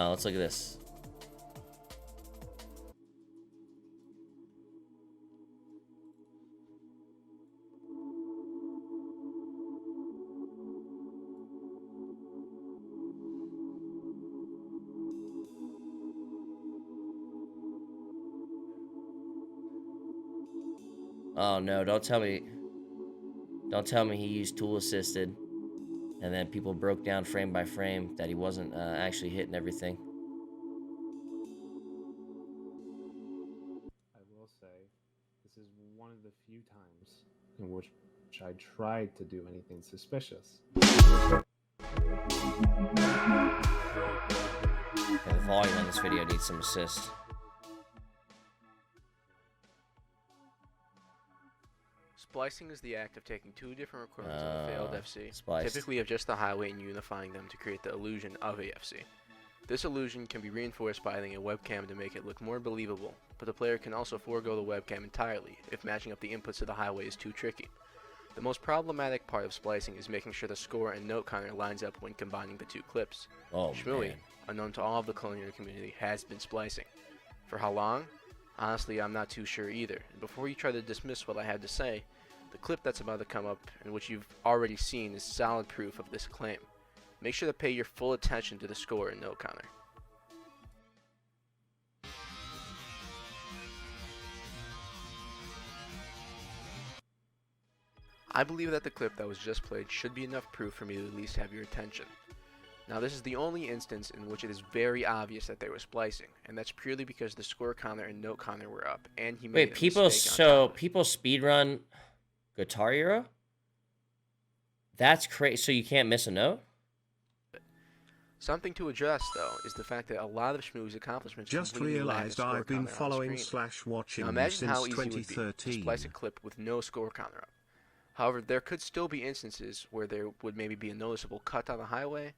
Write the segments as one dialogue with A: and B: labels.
A: Let's look at this. Oh no, don't tell me he used tool assisted and then people broke down frame by frame that he wasn't actually hitting everything.
B: I will say, this is one of the few times in which I tried to do anything suspicious.
A: Yeah, the volume on this video needs some assist.
C: Splicing is the act of taking two different recordings of a failed FC,
A: spliced.
C: typically of just the highway, and unifying them to create the illusion of a FC. This illusion can be reinforced by adding a webcam to make it look more believable, but the player can also forego the webcam entirely if matching up the inputs to the highway is too tricky. The most problematic part of splicing is making sure the score and note counter lines up when combining the two clips.
A: Oh,
C: Shmooey,
A: man.
C: unknown to all of the culinary community, has been splicing. For how long? Honestly, I'm not too sure either. And before you try to dismiss what I had to say, the clip that's about to come up and which you've already seen is solid proof of this claim. Make sure to pay your full attention to the score and note counter. I believe that the clip that was just played should be enough proof for me to at least have your attention. Now, this is the only instance in which it is very obvious that they were splicing, and that's purely because the score counter and note counter were up, and he made
A: Wait, people speedrun Guitar Hero? That's crazy. So you can't miss a note?
C: Something to address, though, is the fact that a lot of Shmoo's accomplishments
D: just
C: completely lack a
D: realized
C: score
D: I've been
C: counter on
D: following
C: screen.
D: / watching
C: Now
D: you
C: imagine
D: since
C: how easy it would be to
D: 2013.
C: splice a clip with no score counter up. However, there could still be instances where there would maybe be a noticeable cut on the highway,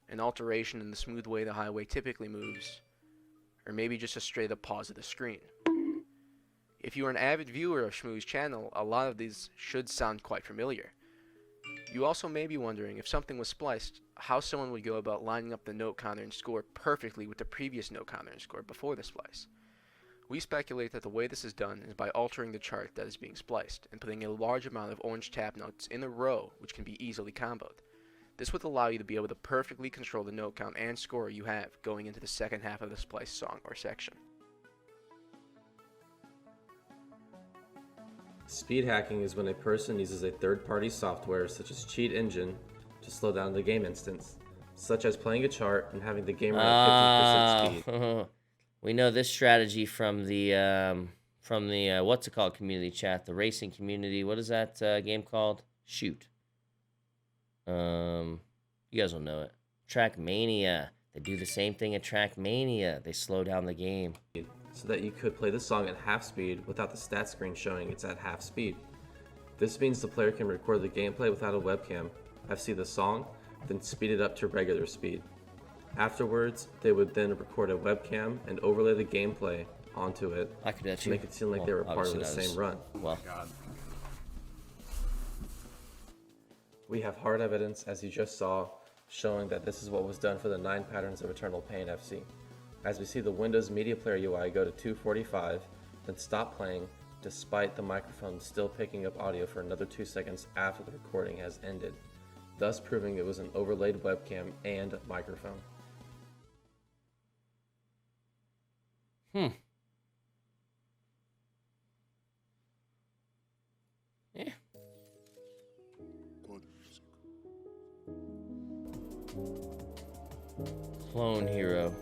C: an alteration in the smooth way the highway typically moves, or maybe just a straight up pause of the screen. If you are an avid viewer of Shmoo's channel, a lot of these should sound quite familiar. You also may be wondering, if something was spliced, how someone would go about lining up the note counter and score perfectly with the previous note counter and score before the splice. We speculate that the way this is done is by altering the chart that is being spliced and putting a large amount of orange tap notes in a row which can be easily comboed. This would allow you to be able to perfectly control the note count and score you have going into the second half of the splice song or section.
E: Speed hacking is when a person uses a third-party software such as Cheat Engine to slow down the game instance, such as playing a chart and having the game run at 50% speed.
A: We know this strategy from the what's it called community chat, the racing community. What is that game called? Shoot. You guys will know it. Trackmania. They do the same thing at Trackmania. They slow down the game.
E: So that you could play the song at half speed without the stat screen showing it's at half speed. This means the player can record the gameplay without a webcam, FC the song, then speed it up to regular speed. Afterwards, they would then record a webcam and overlay the gameplay onto it to make it seem like they were part of the same run.
A: Well,
E: we have hard evidence, as you just saw, showing that this is what was done for the 9 Patterns of Eternal Pain FC. As we see the Windows Media Player UI go to 245, then stop playing, despite the microphone still picking up audio for another 2 seconds after the recording has ended, thus proving it was an overlaid webcam and microphone.
A: Yeah. Clone Hero.